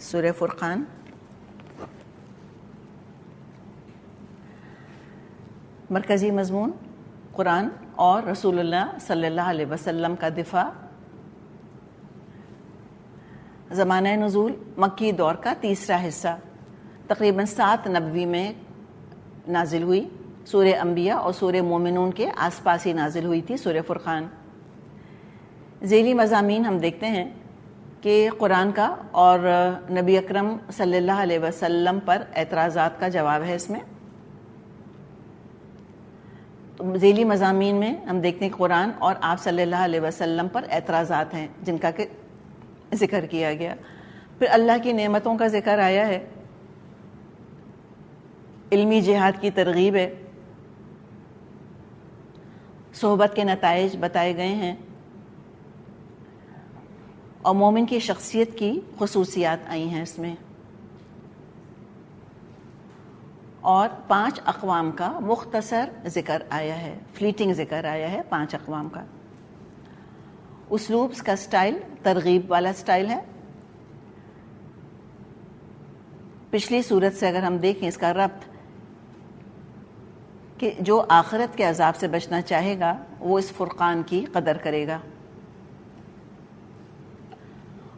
سورہ فرقان۔ مرکزی مضمون قرآن اور رسول اللہ صلی اللہ علیہ وسلم کا دفاع۔ زمانہ نزول مکی دور کا تیسرا حصہ، تقریباً 7 نبوی میں نازل ہوئی۔ سورہ انبیاء اور سورہ مومنون کے آس پاس ہی نازل ہوئی تھی سورہ فرقان۔ ذیلی مضامین ہم دیکھتے ہیں کہ قرآن کا اور نبی اکرم صلی اللہ علیہ وسلم پر اعتراضات کا جواب ہے۔ اس میں ذیلی مضامین میں ہم دیکھتے ہیں کہ قرآن اور آپ صلی اللہ علیہ وسلم پر اعتراضات ہیں جن کا کہ ذکر کیا گیا۔ پھر اللہ کی نعمتوں کا ذکر آیا ہے، علمی جہاد کی ترغیب ہے، صحبت کے نتائج بتائے گئے ہیں اور مومن کی شخصیت کی خصوصیات آئی ہیں اس میں، اور 5 اقوام کا مختصر ذکر آیا ہے، فلیٹنگ ذکر آیا ہے 5 اقوام کا۔ اسلوب کا سٹائل ترغیب والا سٹائل ہے۔ پچھلی صورت سے اگر ہم دیکھیں اس کا ربط کہ جو آخرت کے عذاب سے بچنا چاہے گا وہ اس فرقان کی قدر کرے گا،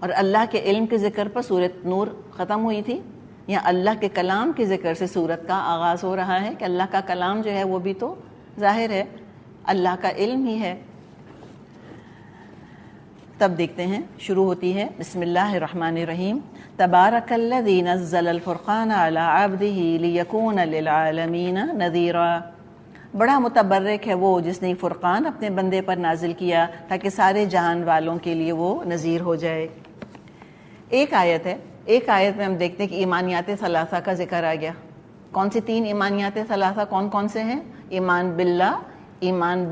اور اللہ کے علم کے ذکر پر سورۃ نور ختم ہوئی تھی۔ یہاں اللہ کے کلام کے ذکر سے سورت کا آغاز ہو رہا ہے کہ اللہ کا کلام جو ہے وہ بھی تو ظاہر ہے، اللہ کا علم ہی ہے۔ تب دیکھتے ہیں، شروع ہوتی ہے بسم اللہ الرحمن الرحیم، تبارک الذی نزل الفرقان علی عبدہ لیکون للعالمین نذیرا۔ بڑا متبرک ہے وہ جس نے فرقان اپنے بندے پر نازل کیا تاکہ سارے جہان والوں کے لیے وہ نذیر ہو جائے۔ ایک آیت ہے، ایک آیت میں ہم دیکھتے ہیں کہ ایمانیات ثلاثہ کا ذکر آ گیا۔ کون سی 3 ایمانیات ثلاثہ کون کون سے ہیں؟ ایمان باللہ، ایمان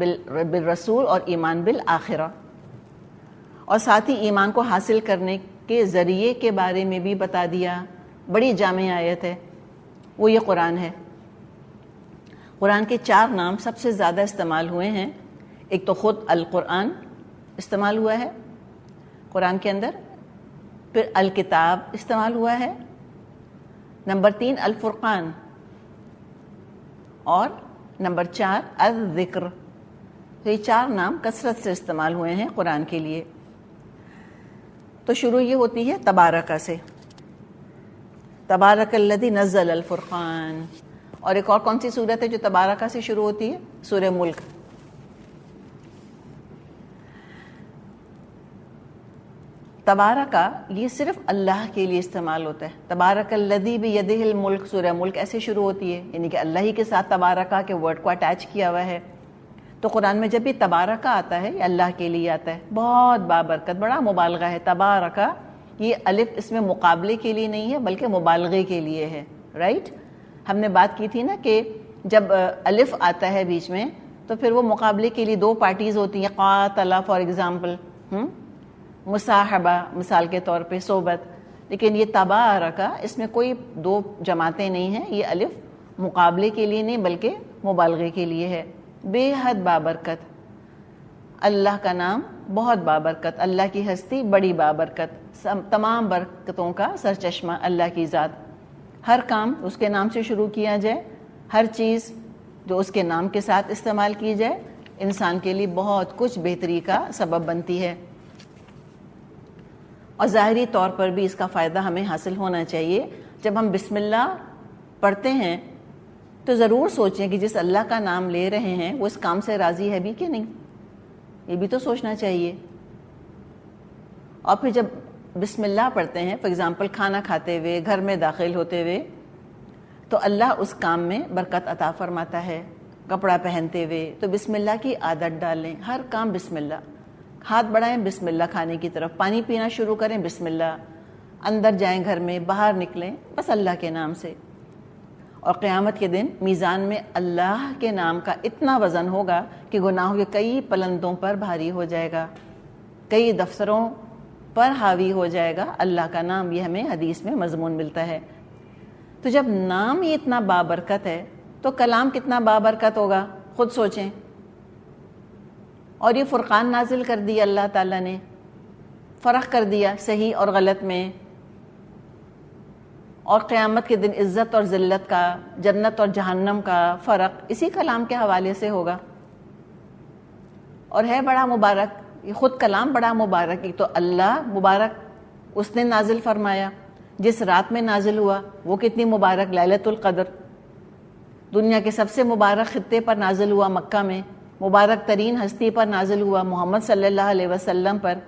بالرسول اور ایمان بالآخرہ، اور ساتھ ہی ایمان کو حاصل کرنے کے ذریعے کے بارے میں بھی بتا دیا۔ بڑی جامع آیت ہے، وہ یہ قرآن ہے۔ قرآن کے 4 نام سب سے زیادہ استعمال ہوئے ہیں۔ ایک تو خود القرآن استعمال ہوا ہے قرآن کے اندر، پھر الکتاب استعمال ہوا ہے، نمبر 3 الفرقان، اور نمبر 4 الذکر۔ تو یہ 4 نام کثرت سے استعمال ہوئے ہیں قرآن کے لیے۔ تو شروع یہ ہوتی ہے تبارکہ سے، تبارک الذی نزل الفرقان۔ اور ایک اور کون سی صورت ہے جو تبارکہ سے شروع ہوتی ہے؟ سورہ ملک۔ تبارکہ یہ صرف اللہ کے لیے استعمال ہوتا ہے۔ تبارک الذی بیدہ الملک، سورہ ملک ایسے شروع ہوتی ہے، یعنی کہ اللہ ہی کے ساتھ تبارکہ کے ورڈ کو اٹیچ کیا ہوا ہے۔ تو قرآن میں جب بھی تبارکہ آتا ہے یہ اللہ کے لیے آتا ہے، بہت بابرکت، بڑا مبالغہ ہے۔ تبارکہ یہ الف اس میں مقابلے کے لیے نہیں ہے بلکہ مبالغے کے لیے ہے، رائٹ؟ ہم نے بات کی تھی نا کہ جب الف آتا ہے بیچ میں تو پھر وہ مقابلے کے لیے 2 پارٹیز ہوتی ہیں، قاتل فار ایگزامپل، مصاحبہ مثال کے طور پہ، صحبت۔ لیکن یہ تبارکہ اس میں کوئی 2 جماعتیں نہیں ہیں، یہ الف مقابلے کے لیے نہیں بلکہ مبالغے کے لیے ہے۔ بے حد بابرکت، اللہ کا نام بہت بابرکت، اللہ کی ہستی بڑی بابرکت، تمام برکتوں کا سرچشمہ اللہ کی ذات۔ ہر کام اس کے نام سے شروع کیا جائے، ہر چیز جو اس کے نام کے ساتھ استعمال کی جائے انسان کے لیے بہت کچھ بہتری کا سبب بنتی ہے، اور ظاہری طور پر بھی اس کا فائدہ ہمیں حاصل ہونا چاہیے۔ جب ہم بسم اللہ پڑھتے ہیں تو ضرور سوچیں کہ جس اللہ کا نام لے رہے ہیں وہ اس کام سے راضی ہے بھی کہ نہیں، یہ بھی تو سوچنا چاہیے۔ اور پھر جب بسم اللہ پڑھتے ہیں، فار ایگزامپل کھانا کھاتے ہوئے، گھر میں داخل ہوتے ہوئے، تو اللہ اس کام میں برکت عطا فرماتا ہے۔ کپڑا پہنتے ہوئے تو بسم اللہ کی عادت ڈالیں، ہر کام بسم اللہ، ہاتھ بڑھائیں بسم اللہ کھانے کی طرف، پانی پینا شروع کریں بسم اللہ، اندر جائیں گھر میں، باہر نکلیں بس اللہ کے نام سے۔ اور قیامت کے دن میزان میں اللہ کے نام کا اتنا وزن ہوگا کہ گناہوں کے کئی پلندوں پر بھاری ہو جائے گا، کئی دفتروں پر حاوی ہو جائے گا اللہ کا نام۔ یہ ہمیں حدیث میں مضمون ملتا ہے۔ تو جب نام ہی اتنا بابرکت ہے تو کلام کتنا بابرکت ہوگا، خود سوچیں۔ اور یہ فرقان نازل کر دیا اللہ تعالیٰ نے، فرق کر دیا صحیح اور غلط میں، اور قیامت کے دن عزت اور ذلت کا، جنت اور جہنم کا فرق اسی کلام کے حوالے سے ہوگا، اور ہے بڑا مبارک، یہ خود کلام بڑا مبارک. ایک تو اللہ مبارک اس نے نازل فرمایا، جس رات میں نازل ہوا وہ کتنی مبارک، لیلۃ القدر. دنیا کے سب سے مبارک خطے پر نازل ہوا، مکہ میں مبارک ترین ہستی پر نازل ہوا، محمد صلی اللہ علیہ وسلم پر.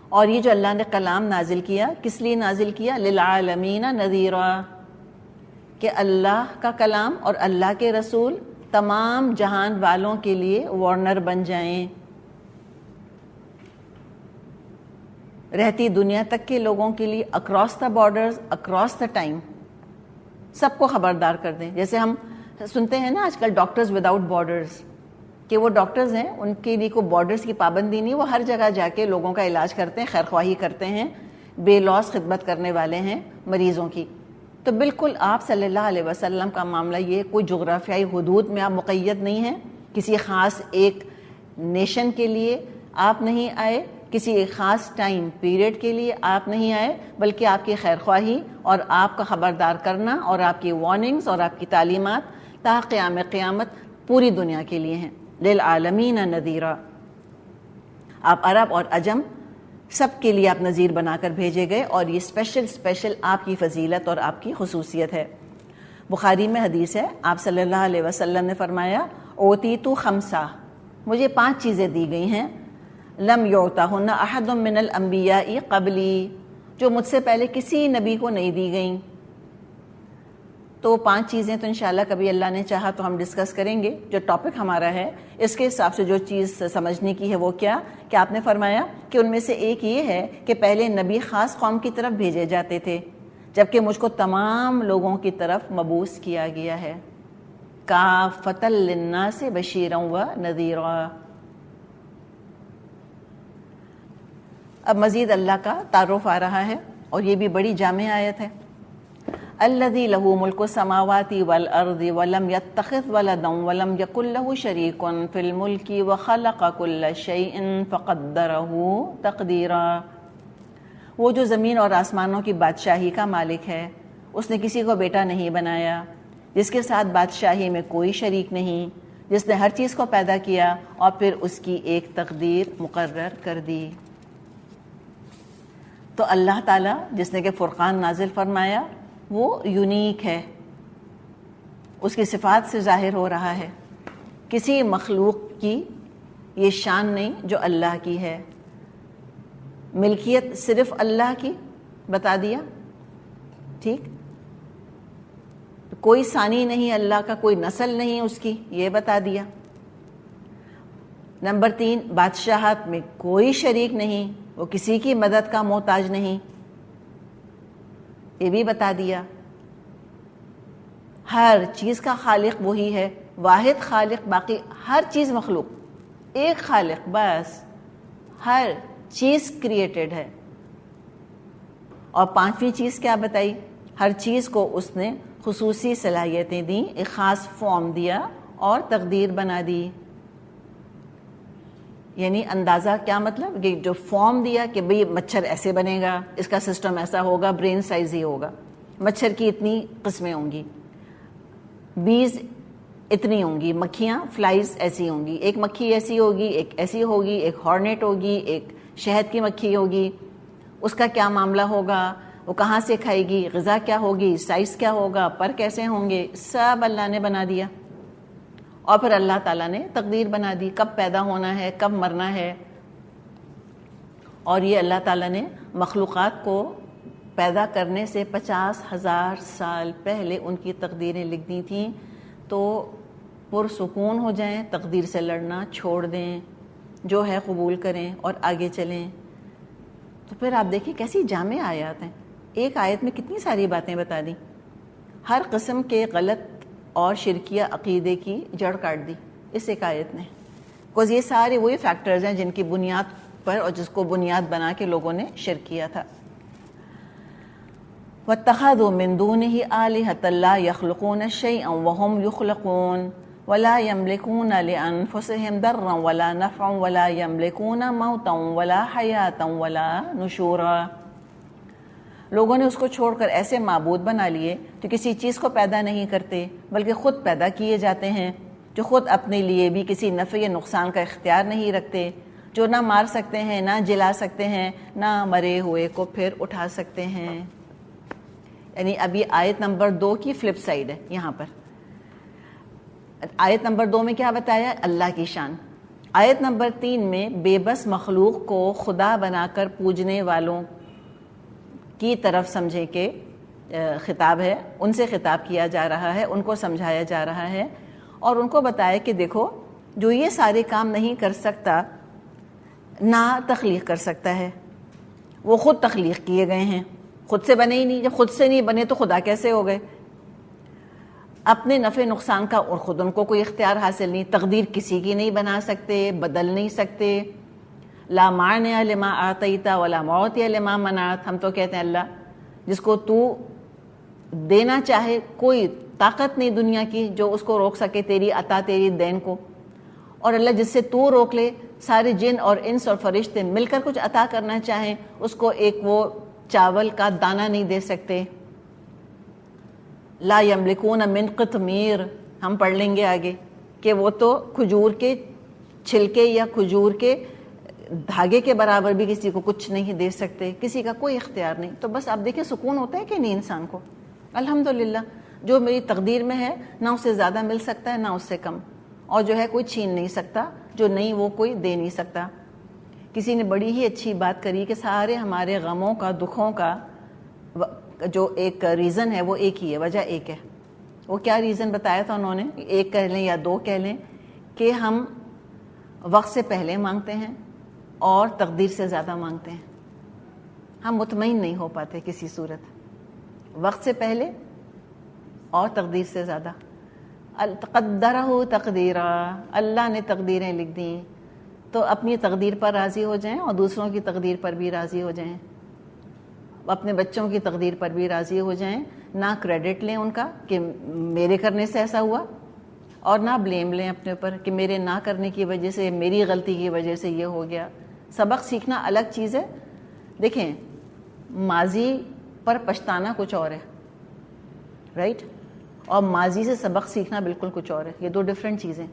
اور یہ جو اللہ نے کلام نازل کیا، کس لیے نازل کیا؟ للعالمین نذیرا، کہ اللہ کا کلام اور اللہ کے رسول تمام جہان والوں کے لیے وارنر بن جائیں، رہتی دنیا تک کے لوگوں کے لیے، across the borders, across the time, سب کو خبردار کر دیں. جیسے ہم سنتے ہیں نا آج کل ڈاکٹرز وداؤٹ بارڈرز، کہ وہ ڈاکٹرز ہیں، ان کے لیے کوئی بارڈرز کی پابندی نہیں، وہ ہر جگہ جا کے لوگوں کا علاج کرتے ہیں، خیر خواہی کرتے ہیں، بے لوث خدمت کرنے والے ہیں مریضوں کی. تو بالکل آپ صلی اللہ علیہ وسلم کا معاملہ یہ، کوئی جغرافیائی حدود میں آپ مقید نہیں ہیں، کسی خاص ایک نیشن کے لیے آپ نہیں آئے، کسی ایک خاص ٹائم پیریڈ کے لیے آپ نہیں آئے، بلکہ آپ کی خیر خواہی اور آپ کا خبردار کرنا اور آپ کی وارننگز اور آپ کی تعلیمات تا قیام قیامت پوری دنیا کے لیے ہیں. للعالمین نذیرا، آپ عرب اور عجم سب کے لیے آپ نذیر بنا کر بھیجے گئے، اور یہ اسپیشل آپ کی فضیلت اور آپ کی خصوصیت ہے. بخاری میں حدیث ہے، آپ صلی اللہ علیہ وسلم نے فرمایا اوتیت خمسہ، مجھے 5 چیزیں دی گئی ہیں، لم یعطہن احد من الانبیاء قبلی، جو مجھ سے پہلے کسی نبی کو نہیں دی گئیں. تو 5 چیزیں تو انشاءاللہ کبھی اللہ نے چاہا تو ہم ڈسکس کریں گے. جو ٹاپک ہمارا ہے اس کے حساب سے جو چیز سمجھنے کی ہے وہ کیا کہ آپ نے فرمایا کہ ان میں سے ایک یہ ہے کہ پہلے نبی خاص قوم کی طرف بھیجے جاتے تھے، جبکہ مجھ کو تمام لوگوں کی طرف مبعوث کیا گیا ہے، کافۃ للناس بشیرا و نذیرا. اب مزید اللہ کا تعارف آ رہا ہے، اور یہ بھی بڑی جامع آیت ہے. الذی لہ ملک السماوات والارض ولم یتخذ ولدا ولم یکن لہ شریک فی الملک وخلق کل شیء فقدرہ تقدیرا. وہ جو زمین اور آسمانوں کی بادشاہی کا مالک ہے، اس نے کسی کو بیٹا نہیں بنایا، جس کے ساتھ بادشاہی میں کوئی شریک نہیں، جس نے ہر چیز کو پیدا کیا اور پھر اس کی ایک تقدیر مقرر کر دی. تو اللہ تعالیٰ جس نے کہ فرقان نازل فرمایا وہ یونیک ہے، اس کی صفات سے ظاہر ہو رہا ہے. کسی مخلوق کی یہ شان نہیں جو اللہ کی ہے. ملکیت صرف اللہ کی بتا دیا، ٹھیک، کوئی ثانی نہیں اللہ کا، کوئی نسل نہیں اس کی، یہ بتا دیا. نمبر 3، بادشاہت میں کوئی شریک نہیں، وہ کسی کی مدد کا محتاج نہیں، یہ بھی بتا دیا. ہر چیز کا خالق وہی ہے، واحد خالق، باقی ہر چیز مخلوق، ایک خالق بس، ہر چیز کریٹڈ ہے. اور 5ویں چیز کیا بتائی؟ ہر چیز کو اس نے خصوصی صلاحیتیں دیں، ایک خاص فارم دیا اور تقدیر بنا دی. یعنی اندازہ کیا مطلب کہ جو فارم دیا کہ بھئی مچھر ایسے بنے گا، اس کا سسٹم ایسا ہوگا، برین سائز ہی ہوگا، مچھر کی اتنی قسمیں ہوں گی، بیز اتنی ہوں گی، مکھیاں فلائز ایسی ہوں گی، ایک مکھی ایسی ہوگی، ایک ایسی ہوگی، ایک ہارنیٹ ہوگی، ایک شہد کی مکھی ہوگی، اس کا کیا معاملہ ہوگا، وہ کہاں سے کھائے گی، غذا کیا ہوگی، سائز کیا ہوگا، پر کیسے ہوں گے، سب اللہ نے بنا دیا. اور پھر اللہ تعالیٰ نے تقدیر بنا دی، کب پیدا ہونا ہے، کب مرنا ہے. اور یہ اللہ تعالیٰ نے مخلوقات کو پیدا کرنے سے 50,000 سال پہلے ان کی تقدیریں لکھ دی تھیں. تو پرسکون ہو جائیں، تقدیر سے لڑنا چھوڑ دیں، جو ہے قبول کریں اور آگے چلیں. تو پھر آپ دیکھیں کیسی جامع آیات ہیں، ایک آیت میں کتنی ساری باتیں بتا دیں، ہر قسم کے غلط اور شرکیہ عقیدے کی جڑ کاٹ دی اس ایک آیت نے. بکاز یہ سارے وہی فیکٹرز ہیں جن کی بنیاد پر اور جس کو بنیاد بنا کے لوگوں نے شرک کیا تھا. وَاتَّخَذُوا مِن دُونِهِ آلِهَةً لَا يَخْلُقُونَ شَيْئًا وَهُمْ يُخْلَقُونَ وَلَا يَمْلِكُونَ لِأَنفُسِهِمْ ضَرًّا وَلَا نَفْعًا وَلَا يَمْلِكُونَ مَوْتًا وَلَا حَيَاةً وَلَا نُشُورًا. لوگوں نے اس کو چھوڑ کر ایسے معبود بنا لیے جو کسی چیز کو پیدا نہیں کرتے بلکہ خود پیدا کیے جاتے ہیں، جو خود اپنے لیے بھی کسی نفع یا نقصان کا اختیار نہیں رکھتے، جو نہ مار سکتے ہیں، نہ جلا سکتے ہیں، نہ مرے ہوئے کو پھر اٹھا سکتے ہیں۔ یعنی اب یہ آیت نمبر 2 کی فلپ سائیڈ ہے۔ یہاں پر آیت نمبر 2 میں کیا بتایا؟ اللہ کی شان۔ آیت نمبر 3 میں بے بس مخلوق کو خدا بنا کر پوجنے والوں کی طرف سمجھے کہ خطاب ہے، ان سے خطاب کیا جا رہا ہے، ان کو سمجھایا جا رہا ہے اور ان کو بتایا کہ دیکھو جو یہ سارے کام نہیں کر سکتا نہ تخلیق کر سکتا ہے، وہ خود تخلیق کیے گئے ہیں، خود سے بنے ہی نہیں۔ جب خود سے نہیں بنے تو خدا کیسے ہو گئے؟ اپنے نفع نقصان کا اور خود ان کو کوئی اختیار حاصل نہیں، تقدیر کسی کی نہیں بنا سکتے، بدل نہیں سکتے۔ لا مانع لما اعطیت ولا معطی لما منعت۔ ہم تو کہتے ہیں اللہ جس کو تو دینا چاہے کوئی طاقت نہیں دنیا کی جو اس کو روک سکے تیری عطا تیری دین کو، اور اللہ جس سے تو روک لے، سارے جن اور انس اور فرشتے مل کر کچھ عطا کرنا چاہیں اس کو ایک وہ چاول کا دانہ نہیں دے سکتے۔ لا یملکون من قطمیر، ہم پڑھ لیں گے آگے کہ وہ تو کھجور کے چھلکے یا کھجور کے دھاگے کے برابر بھی کسی کو کچھ نہیں دے سکتے، کسی کا کوئی اختیار نہیں۔ تو بس آپ دیکھیں سکون ہوتا ہے کہ نہیں انسان کو؟ الحمدللہ جو میری تقدیر میں ہے نہ اس سے زیادہ مل سکتا ہے نہ اس سے کم، اور جو ہے کوئی چھین نہیں سکتا، جو نہیں وہ کوئی دے نہیں سکتا۔ کسی نے بڑی ہی اچھی بات کری کہ سارے ہمارے غموں کا، دکھوں کا جو ایک ریزن ہے وہ ایک ہی ہے، وجہ ایک ہے۔ وہ کیا ریزن بتایا تھا انہوں نے؟ ایک کہہ لیں یا 2 کہہ لیں کہ ہم وقت سے پہلے مانگتے ہیں اور تقدیر سے زیادہ مانگتے ہیں۔ ہم مطمئن نہیں ہو پاتے کسی صورت، وقت سے پہلے اور تقدیر سے زیادہ۔ قدرہ تقدیرا، اللہ نے تقدیریں لکھ دیں تو اپنی تقدیر پر راضی ہو جائیں اور دوسروں کی تقدیر پر بھی راضی ہو جائیں، اپنے بچوں کی تقدیر پر بھی راضی ہو جائیں، نہ کریڈٹ لیں ان کا کہ میرے کرنے سے ایسا ہوا، اور نہ بلیم لیں اپنے اوپر کہ میرے نہ کرنے کی وجہ سے، میری غلطی کی وجہ سے یہ ہو گیا۔ سبق سیکھنا الگ چیز ہے۔ دیکھیں ماضی پر پچھتانا کچھ اور ہے، رائٹ، اور ماضی سے سبق سیکھنا بالکل کچھ اور ہے۔ یہ 2 ڈفرینٹ چیزیں۔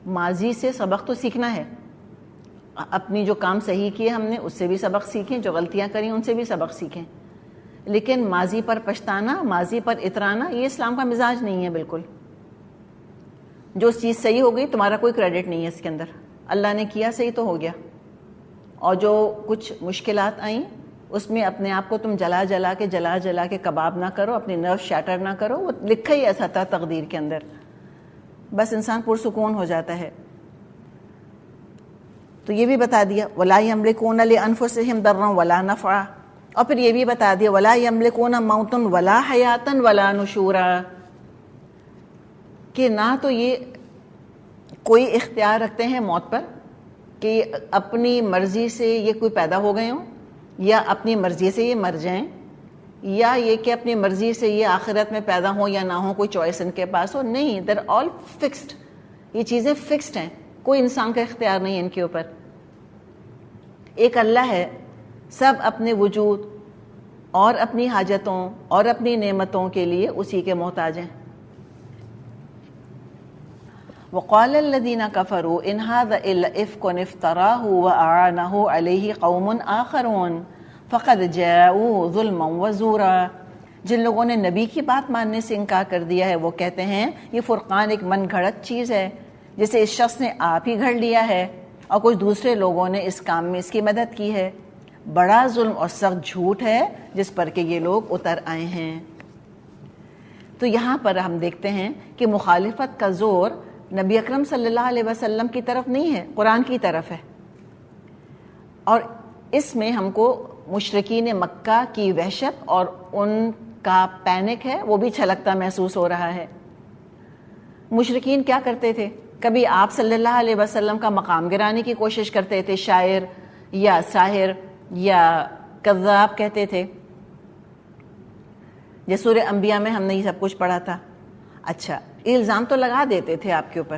ماضی سے سبق تو سیکھنا ہے، اپنی جو کام صحیح کیے ہم نے اس سے بھی سبق سیکھیں، جو غلطیاں کریں ان سے بھی سبق سیکھیں، لیکن ماضی پر پچھتانا، ماضی پر اترانا، یہ اسلام کا مزاج نہیں ہے بالکل۔ جو چیز صحیح ہو گئی تمہارا کوئی کریڈٹ نہیں ہے اس کے اندر، اللہ نے کیا صحیح تو ہو گیا، اور جو کچھ مشکلات آئیں اس میں اپنے آپ کو تم جلا جلا کے کباب نہ کرو، اپنی نرو شیٹر نہ کرو، وہ لکھا ہی ایسا تھا تقدیر کے اندر، بس انسان پرسکون ہو جاتا ہے۔ تو یہ بھی بتا دیا وَلَا يَمْلِكُونَ لِأَنفُسِهِمْ ضَرًّا وَلَا نَفْعًا، اور پھر یہ بھی بتا دیا وَلَا يَمْلِكُونَ مَوْتًا وَلَا حَيَاةً وَلَا نُشُورًا، کہ نہ تو یہ کوئی اختیار رکھتے ہیں موت پر کہ اپنی مرضی سے یہ کوئی پیدا ہو گئے ہوں یا اپنی مرضی سے یہ مر جائیں، یا یہ کہ اپنی مرضی سے یہ آخرت میں پیدا ہوں یا نہ ہوں، کوئی چوائس ان کے پاس ہو، نہیں، they're all fixed، یہ چیزیں فکسڈ ہیں، کوئی انسان کا اختیار نہیں ان کے اوپر۔ ایک اللہ ہے، سب اپنے وجود اور اپنی حاجتوں اور اپنی نعمتوں کے لیے اسی کے محتاج ہیں۔ وقال الذين كفروا ان هذا الا افك افتراه واعانه عليه قوم آخرون فقد جاءوا ظلما وزورا، جن لوگوں نے نبی کی بات ماننے سے انکار کر دیا ہے وہ کہتے ہیں یہ فرقان ایک من گھڑت چیز ہے جسے اس شخص نے آپ ہی گھڑ لیا ہے اور کچھ دوسرے لوگوں نے اس کام میں اس کی مدد کی ہے، بڑا ظلم اور سخت جھوٹ ہے جس پر کہ یہ لوگ اتر آئے ہیں۔ تو یہاں پر ہم دیکھتے ہیں کہ مخالفت کا زور نبی اکرم صلی اللہ علیہ وسلم کی طرف نہیں ہے، قرآن کی طرف ہے، اور اس میں ہم کو مشرکین مکہ کی وحشت اور ان کا پینک ہے وہ بھی چھلکتا محسوس ہو رہا ہے۔ مشرکین کیا کرتے تھے؟ کبھی آپ صلی اللہ علیہ وسلم کا مقام گرانے کی کوشش کرتے تھے، شاعر یا ساحر یا کذاب کہتے تھے، جیسے سورہ انبیاء میں ہم نے یہ سب کچھ پڑھا تھا۔ اچھا، الزام تو لگا دیتے تھے آپ کے اوپر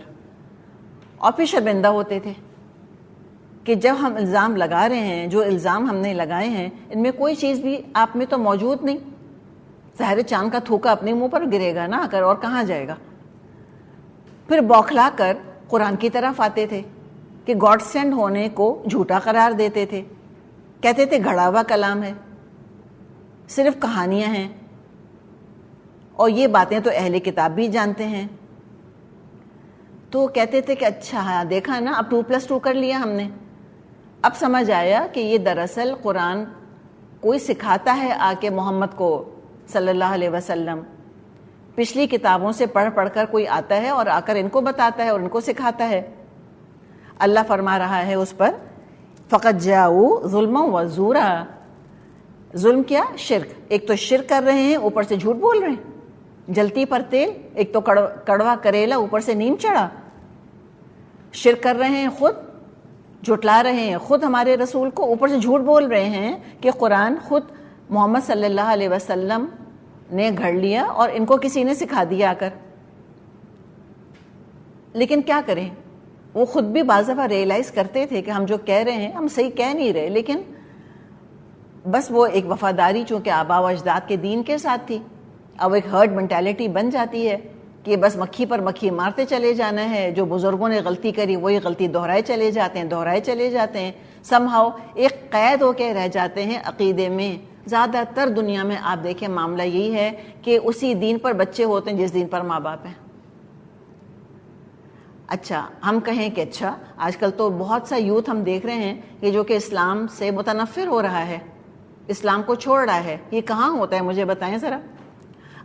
اور پھر شرمندہ ہوتے تھے، کہ جب ہم الزام لگا رہے ہیں، جو الزام ہم نے لگائے ہیں ان میں کوئی چیز بھی آپ میں تو موجود نہیں. ظاہر چاند کا تھوکا اپنے منہ پر گرے گا نا اگر، اور کہاں جائے گا. پھر بوکھلا کر قرآن کی طرف آتے تھے کہ گاڈ سینڈ ہونے کو جھوٹا قرار دیتے تھے، کہتے تھے گھڑا ہوا کلام ہے، صرف کہانیاں ہیں، اور یہ باتیں تو اہل کتاب بھی جانتے ہیں. تو کہتے تھے کہ اچھا ہاں دیکھا نا، اب 2+2 کر لیا ہم نے. اب سمجھ آیا کہ یہ دراصل قرآن کوئی سکھاتا ہے آ کے محمد کو صلی اللہ علیہ وسلم، پچھلی کتابوں سے پڑھ پڑھ کر کوئی آتا ہے اور آ کر ان کو بتاتا ہے اور ان کو سکھاتا ہے. اللہ فرما رہا ہے اس پر فقط جاؤ ظلم و زورا. ظلم کیا؟ شرک. ایک تو شرک کر رہے ہیں، اوپر سے جھوٹ بول رہے ہیں، جلتی پر تیل. ایک تو کڑوا کریلا، اوپر سے نیم چڑھا. شرک کر رہے ہیں، خود جھٹلا رہے ہیں خود ہمارے رسول کو، اوپر سے جھوٹ بول رہے ہیں کہ قرآن خود محمد صلی اللہ علیہ وسلم نے گھڑ لیا اور ان کو کسی نے سکھا دیا آ کر. لیکن کیا کریں، وہ خود بھی بعض دفعہ ریئلائز کرتے تھے کہ ہم جو کہہ رہے ہیں ہم صحیح کہہ نہیں رہے، لیکن بس وہ ایک وفاداری چونکہ آبا و اجداد کے دین کے ساتھ تھی، اب ایک ہرڈ مینٹیلٹی بن جاتی ہے کہ بس مکھی پر مکھی مارتے چلے جانا ہے. جو بزرگوں نے غلطی کری وہی غلطی دہرائے چلے جاتے ہیں سم ہاؤ ایک قید ہو کے رہ جاتے ہیں عقیدے میں. زیادہ تر دنیا میں آپ دیکھیں معاملہ یہی ہے کہ اسی دین پر بچے ہوتے ہیں جس دین پر ماں باپ ہیں. اچھا ہم کہیں کہ اچھا آج کل تو بہت سا یوتھ ہم دیکھ رہے ہیں کہ جو کہ اسلام سے متنفر ہو رہا ہے، اسلام کو چھوڑ رہا ہے. یہ کہاں ہوتا ہے مجھے بتائیں ذرا.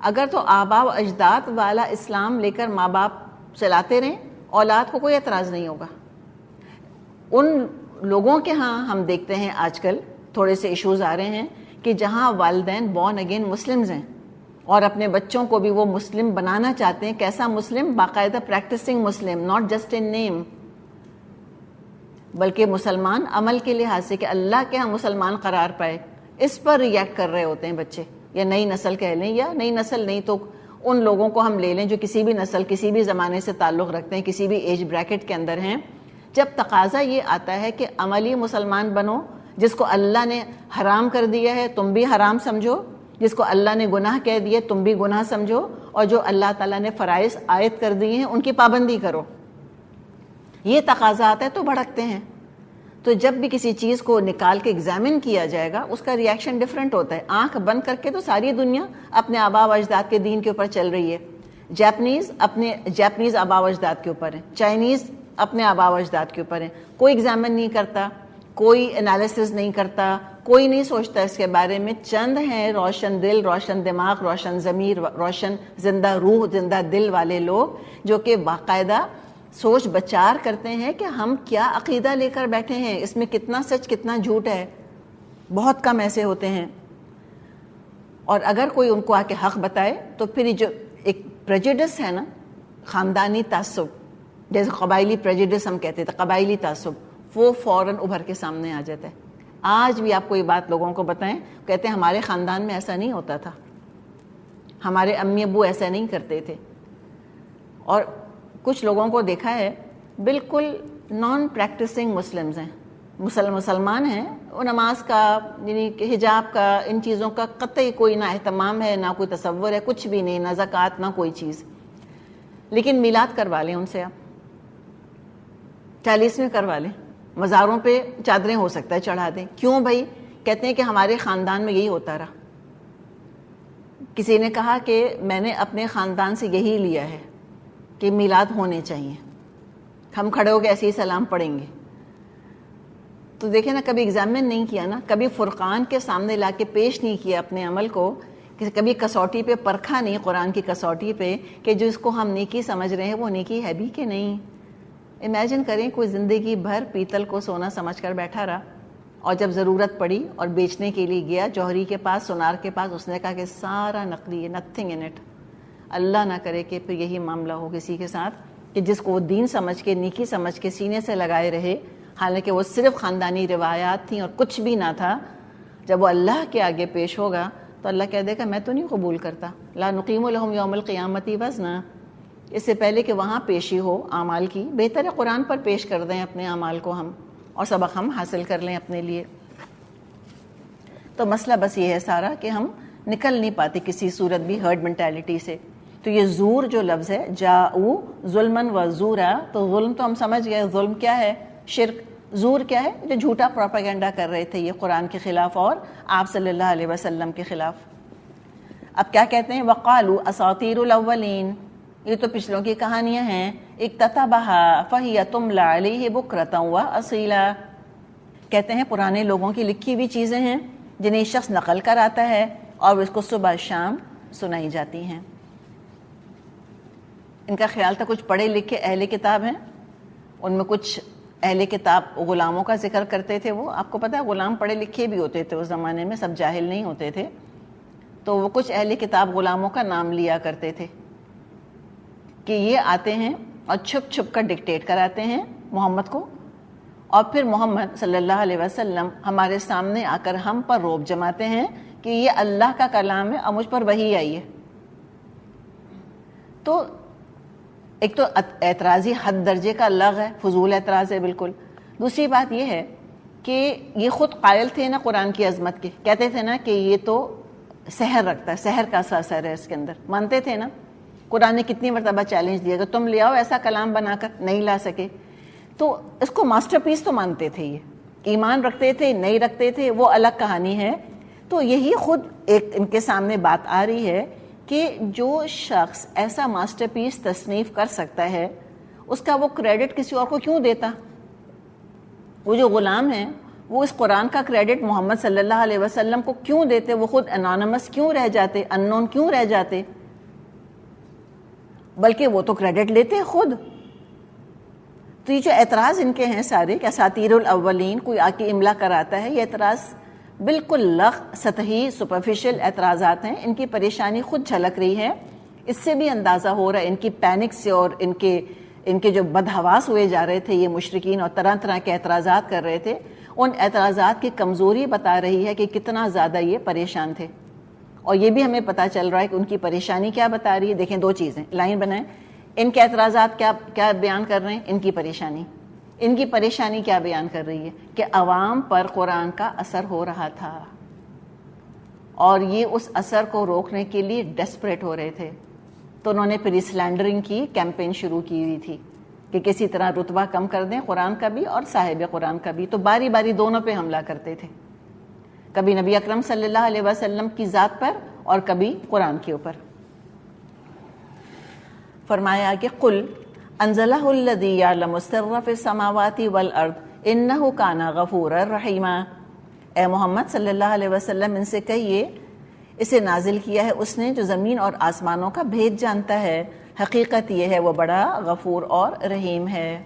اگر تو آبا و اجداد والا اسلام لے کر ماں باپ چلاتے رہیں، اولاد کو کوئی اعتراض نہیں ہوگا. ان لوگوں کے ہاں ہم دیکھتے ہیں آج کل تھوڑے سے ایشوز آ رہے ہیں کہ جہاں والدین بورن اگین مسلمز ہیں اور اپنے بچوں کو بھی وہ مسلم بنانا چاہتے ہیں. کیسا مسلم؟ باقاعدہ practicing Muslim, not just in name, بلکہ مسلمان عمل کے لحاظ سے کہ اللہ کے ہاں مسلمان قرار پائے، اس پر ریئیکٹ کر رہے ہوتے ہیں بچے. یا نئی نسل کہہ لیں، یا نئی نسل نہیں تو ان لوگوں کو ہم لے لیں جو کسی بھی نسل کسی بھی زمانے سے تعلق رکھتے ہیں، کسی بھی ایج بریکٹ کے اندر ہیں. جب تقاضا یہ آتا ہے کہ عملی مسلمان بنو، جس کو اللہ نے حرام کر دیا ہے تم بھی حرام سمجھو، جس کو اللہ نے گناہ کہہ دیا تم بھی گناہ سمجھو، اور جو اللہ تعالیٰ نے فرائض عائد کر دیے ہیں ان کی پابندی کرو، یہ تقاضا آتا ہے تو بھڑکتے ہیں. تو جب بھی کسی چیز کو نکال کے ایگزامن کیا جائے گا اس کا ریئیکشن ڈفرینٹ ہوتا ہے. آنکھ بند کر کے تو ساری دنیا اپنے آبا و اجداد کے دین کے اوپر چل رہی ہے. جاپنیز آبا و اجداد کے اوپر ہیں، چائنیز اپنے آبا و اجداد کے اوپر ہیں. کوئی ایگزامن نہیں کرتا، کوئی انالیسز نہیں کرتا، کوئی نہیں سوچتا اس کے بارے میں. چند ہیں روشن دل، روشن دماغ، روشن ضمیر، روشن زندہ روح، زندہ دل والے لوگ جو کہ باقاعدہ سوچ بچار کرتے ہیں کہ ہم کیا عقیدہ لے کر بیٹھے ہیں، اس میں کتنا سچ کتنا جھوٹ ہے. بہت کم ایسے ہوتے ہیں. اور اگر کوئی ان کو آ کے حق بتائے تو پھر جو ایک پریجوڈس ہے نا، خاندانی تعصب، جیسے قبائلی پریجوڈس ہم کہتے تھے، قبائلی تعصب، وہ فوراً ابھر کے سامنے آ جاتا ہے. آج بھی آپ کوئی بات لوگوں کو بتائیں، کہتے ہیں ہمارے خاندان میں ایسا نہیں ہوتا تھا، ہمارے امی ابو ایسا نہیں کرتے تھے. اور کچھ لوگوں کو دیکھا ہے بالکل نان پریکٹسنگ مسلمز ہیں، مسلمان ہیں، وہ نماز کا یعنی کہ حجاب کا ان چیزوں کا قطعی کوئی نہ اہتمام ہے، نہ کوئی تصور ہے، کچھ بھی نہیں، نہ زکوٰۃ نہ کوئی چیز. لیکن میلاد کروا لیں ان سے، آپ 40 میں کروا لیں، مزاروں پہ چادریں ہو سکتا ہے چڑھا دیں. کیوں بھائی؟ کہتے ہیں کہ ہمارے خاندان میں یہی ہوتا رہا. کسی نے کہا کہ میں نے اپنے خاندان سے یہی لیا ہے کہ میلاد ہونے چاہیے، ہم کھڑے ہو کے ایسے ہی سلام پڑھیں گے. تو دیکھیں نا، کبھی ایگزامن نہیں کیا نا، کبھی فرقان کے سامنے لا کے پیش نہیں کیا اپنے عمل کو، کبھی کسوٹی پہ پرکھا نہیں، قرآن کی کسوٹی پہ، کہ جو اس کو ہم نیکی سمجھ رہے ہیں وہ نیکی ہے بھی کہ نہیں. امیجن کریں کوئی زندگی بھر پیتل کو سونا سمجھ کر بیٹھا رہا، اور جب ضرورت پڑی اور بیچنے کے لیے گیا جوہری کے پاس، سونار کے پاس، اس نے کہا کہ سارا نقلی ہے، نتھنگ ان اٹ. اللہ نہ کرے کہ پھر یہی معاملہ ہو کسی کے ساتھ کہ جس کو وہ دین سمجھ کے، نیکی سمجھ کے سینے سے لگائے رہے، حالانکہ وہ صرف خاندانی روایات تھیں اور کچھ بھی نہ تھا. جب وہ اللہ کے آگے پیش ہوگا تو اللہ کہہ دے گا میں تو نہیں قبول کرتا، لا نقیم لہم یوم القیامت وزنا. اس سے پہلے کہ وہاں پیشی ہو اعمال کی، بہتر ہے قرآن پر پیش کر دیں اپنے اعمال کو ہم، اور سبق ہم حاصل کر لیں اپنے لیے. تو مسئلہ بس یہ ہے سارا کہ ہم نکل نہیں پاتے کسی صورت بھی ہرڈ مینٹیلٹی سے. تو یہ زور جو لفظ ہے، جاؤ ظلمن و زورا، تو ظلم تو ہم سمجھ گئے، ظلم کیا ہے؟ شرک. زور کیا ہے؟ جو جھوٹا پروپیگنڈا کر رہے تھے یہ قرآن کے خلاف اور آپ صلی اللہ علیہ وسلم کے خلاف. اب کیا کہتے ہیں؟ وقالوا اساطیر الاولین، یہ تو پچھلوں کی کہانیاں ہیں. اکتتبها فہی تملی علیہ بکرۃ واصیلا، کہتے ہیں پرانے لوگوں کی لکھی ہوئی چیزیں ہیں جنہیں شخص نقل کر آتا ہے اور اس کو صبح شام سنائی جاتی ہیں. ان کا خیال تھا کچھ پڑھے لکھے اہل کتاب ہیں، ان میں کچھ اہل کتاب غلاموں کا ذکر کرتے تھے. وہ آپ کو پتہ ہے غلام پڑھے لکھے بھی ہوتے تھے اس زمانے میں، سب جاہل نہیں ہوتے تھے. تو وہ کچھ اہل کتاب غلاموں کا نام لیا کرتے تھے کہ یہ آتے ہیں اور چھپ چھپ کر ڈکٹیٹ کراتے ہیں محمد کو، اور پھر محمد صلی اللہ علیہ وسلم ہمارے سامنے آ کر ہم پر رعب جماتے ہیں کہ یہ اللہ کا کلام ہے اور مجھ پر وحی آئی ہے. تو ایک تو اعتراضی حد درجے کا لغو ہے، فضول اعتراض ہے بالکل. دوسری بات یہ ہے کہ یہ خود قائل تھے نا قرآن کی عظمت کے، کہتے تھے نا کہ یہ تو سحر رکھتا ہے، سحر کا سا اثر ہے اس کے اندر، مانتے تھے نا. قرآن نے کتنی مرتبہ چیلنج دیا کہ تم لے آؤ ایسا کلام بنا کر، نہیں لا سکے. تو اس کو ماسٹر پیس تو مانتے تھے، یہ ایمان رکھتے تھے نہیں رکھتے تھے وہ الگ کہانی ہے. تو یہی خود ایک ان کے سامنے بات آ رہی ہے کہ جو شخص ایسا ماسٹر پیس تصنیف کر سکتا ہے اس کا وہ کریڈٹ کسی اور کو کیوں دیتا؟ وہ جو غلام ہیں وہ اس قرآن کا کریڈٹ محمد صلی اللہ علیہ وسلم کو کیوں دیتے؟ وہ خود انانمس کیوں رہ جاتے، ان نون کیوں رہ جاتے؟ بلکہ وہ تو کریڈٹ لیتے خود. تو یہ جو اعتراض ان کے ہیں سارے کہ اساطیر الاولین کوئی آ کے املا کراتا ہے، یہ اعتراض بالکل سطحی سپرفیشل اعتراضات ہیں. ان کی پریشانی خود جھلک رہی ہے. اس سے بھی اندازہ ہو رہا ہے ان کی پینک سے، اور ان کے جو بدحواس ہوئے جا رہے تھے یہ مشرکین اور طرح طرح کے اعتراضات کر رہے تھے، ان اعتراضات کی کمزوری بتا رہی ہے کہ کتنا زیادہ یہ پریشان تھے. اور یہ بھی ہمیں پتہ چل رہا ہے کہ ان کی پریشانی کیا بتا رہی ہے. دیکھیں دو چیزیں لائن بنائیں، ان کے اعتراضات کیا بیان کر رہے ہیں؟ ان کی پریشانی کیا بیان کر رہی ہے کہ عوام پر قرآن کا اثر ہو رہا تھا اور یہ اس اثر کو روکنے کے لیے ڈیسپریٹ ہو رہے تھے. تو انہوں نے پھر سلینڈرنگ کی کیمپین شروع کی ہوئی تھی کہ کسی طرح رتبہ کم کر دیں قرآن کا بھی اور صاحب قرآن کا بھی. تو باری باری دونوں پہ حملہ کرتے تھے، کبھی نبی اکرم صلی اللہ علیہ وسلم کی ذات پر اور کبھی قرآن کے اوپر. فرمایا کہ قل انزلہ الذی یعلم السر فی السماوات والارض انہ کان غفورا رحیما. اے محمد صلی اللہ علیہ وسلم ان سے کہیے اسے نازل کیا ہے اس نے جو زمین اور آسمانوں کا بھید جانتا ہے، حقیقت یہ ہے وہ بڑا غفور اور رحیم ہے.